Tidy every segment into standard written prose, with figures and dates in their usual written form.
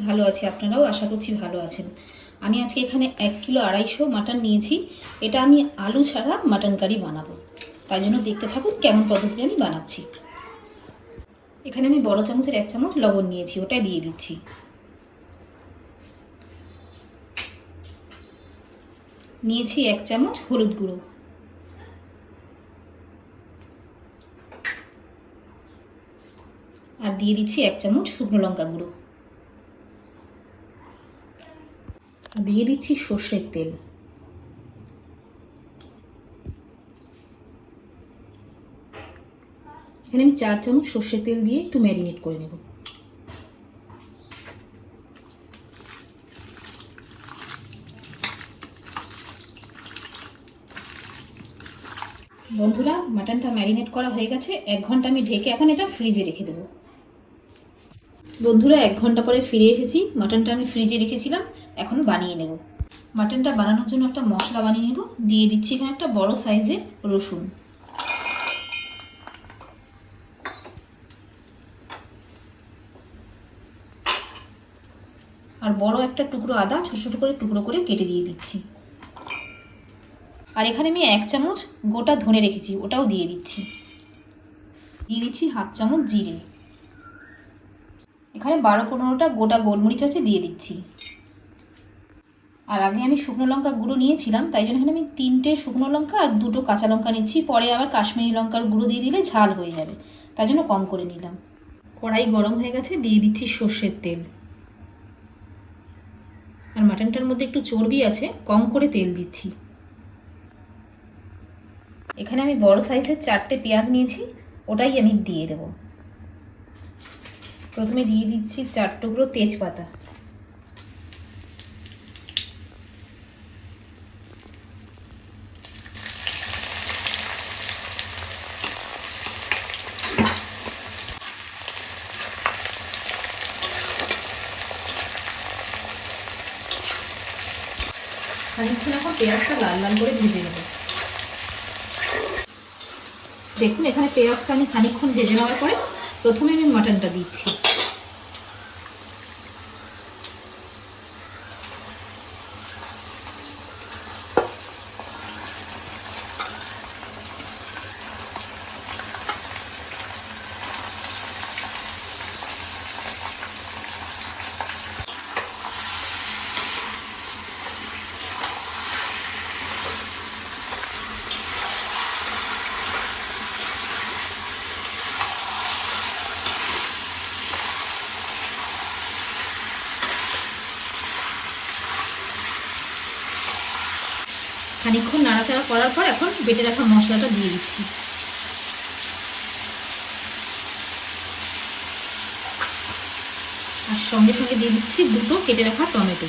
ভালো আছি, আপনারাও আশা করছি ভালো আছেন। আমি আজকে এখানে 1 কিলো 250 মাটন নিয়েছি। এটা আমি আলু ছাড়া মাটন কারি বানাবো, তাই জন্য দেখতে থাকুন কেমন পদ্ধতিতে আমি বানাচ্ছি। এখানে আমি বড় চামচের 1 চামচ লবণ নিয়েছি, ওটা দিয়ে দিচ্ছি। নিয়েছি 1 চামচ হলুদ গুঁড়ো, আর দিয়ে দিচ্ছি 1 চামচ শুকনো লঙ্কা গুঁড়ো, দিয়ে দিচ্ছি সর্ষের তেল, এখানে আমি 4 চামচ সর্ষের তেল দিয়ে একটু ম্যারিনেট করে নেব। বন্ধুরা, মাটনটা ম্যারিনেট করা হয়ে গেছে। 1 ঘন্টা আমি ঢেকে এখন এটা ফ্রিজে রেখে দেবো। বন্ধুরা, 1 ঘন্টা পরে ফিরে এসেছি। মাটনটা আমি ফ্রিজে রেখেছিলাম, এখন বানিয়ে নেব। মাটনটা বানানোর জন্য একটা মশলা বানিয়ে নেব। দিয়ে দিচ্ছি এখানে একটা বড় সাইজের রসুন, আর বড় একটা টুকরো আদা ছোট ছোট করে টুকরো করে কেটে দিয়ে দিচ্ছি। আর এখানে আমি 1 চামচ গোটা ধনে রেখেছি, ওটাও দিয়ে দিচ্ছি। দিয়ে দিচ্ছি 1/2 চামচ জিরে। এখানে 12-15টা গোটা গোলমরিচ আছে, দিয়ে দিচ্ছি। আর আগে আমি শুকনো লঙ্কা গুঁড়ো নিয়েছিলাম, তাই জন্য এখানে আমি 3টে শুকনো লঙ্কা আর 2টো কাঁচা লঙ্কা নিচ্ছি। পরে আবার কাশ্মীরি লঙ্কার গুঁড়ো দিয়ে দিলে ঝাল হয়ে যাবে, তাই জন্য কম করে নিলাম। কড়াই গরম হয়ে গেছে, দিয়ে দিচ্ছি সর্ষের তেল। আর মাটনটার মধ্যে একটু চর্বি আছে, কম করে তেল দিচ্ছি। এখানে আমি বড় সাইজের 4টে পেঁয়াজ নিয়েছি, ওটাই আমি দিয়ে দেব। প্রথমে দিয়ে দিচ্ছি 4 টুকরো তেজপাতা, খানিকক্ষণ এখন পেঁয়াজটা লাল লাল করে ভেজে নেব। দেখুন, এখানে পেঁয়াজটা আমি খানিকক্ষণ ভেজে নেওয়ার পরে প্রথমে আমি মাটনটা দিচ্ছি। খানিকক্ষণ নাড়াচাড়া করার পর এখন বেটে রাখা মশলাটা দিয়ে দিচ্ছি। আর সঙ্গে সঙ্গে দিয়ে দিচ্ছি 2টো কেটে রাখা টমেটো।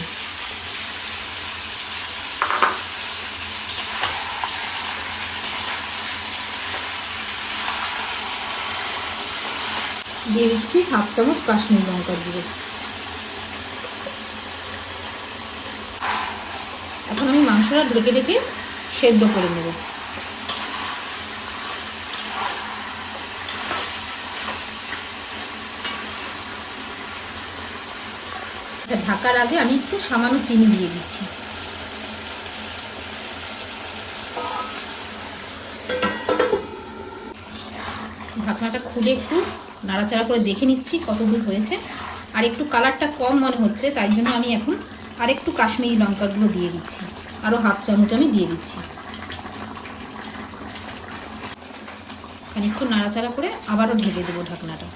দিয়ে দিচ্ছি 1/2 চামচ কাশ্মীরি লঙ্কার গুঁড়ো। এখন আমি মাংসটা ঢেকে ঢেকে সেদ্ধ করে নেব। ঢাকার আগে আমি একটু সামান্য চিনি দিয়ে দিচ্ছি। ঢাকনাটা খুলে একটু নাড়াচাড়া করে দেখে নিচ্ছি কতদূর হয়েছে। আর একটু কালারটা কম মনে হচ্ছে, তাই জন্য আমি এখন আর একটু কাশ্মীরি লঙ্কাগুলো দিয়ে দিচ্ছি। আরও 1/2 চামচ আমি দিয়ে দিচ্ছি। খানিকক্ষণ নাড়াচাড়া করে আবারও ঢেকে দেবো ঢাকনাটা।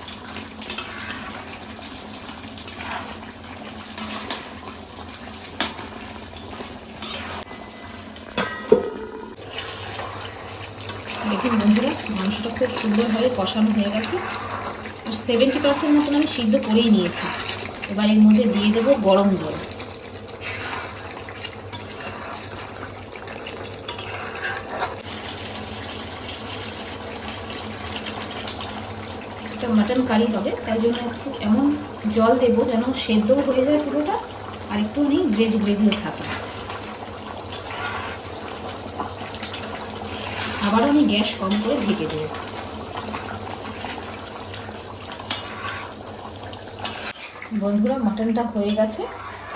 দেখুন বন্ধুরা, মাংসটা খুব সুন্দরভাবে কষানো হয়ে গেছে। আর 70% মতন আমি সিদ্ধ করেই নিয়েছি। এবার এর মধ্যে দিয়ে দেবো গরম জল। এটা মাটন কারি হবে, তাই জন্য একটু এমন জল দেবো যেন সেদ্ধও হয়ে যায় পুরোটা, আর একটু গ্রেভি গ্রেভিও থাকে। আবারও আমি গ্যাস কম করে ঢেকে দেবো। বন্ধুরা, মাটনটা হয়ে গেছে।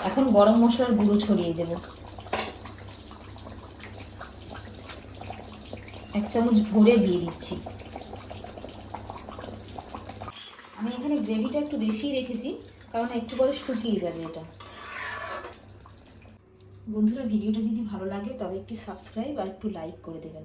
এখন গরম মশলার গুঁড়ো ছড়িয়ে দেব। 1 চামচ ভরে দিয়ে দিচ্ছি। আমি এখানে গ্রেভিটা একটু বেশি রেখেছি, কারণ একটু পরে শুকিয়ে যাবে এটা। বন্ধুরা, ভিডিওটা যদি ভালো লাগে তবে একটি সাবস্ক্রাইব আর একটু লাইক করে দেবেন।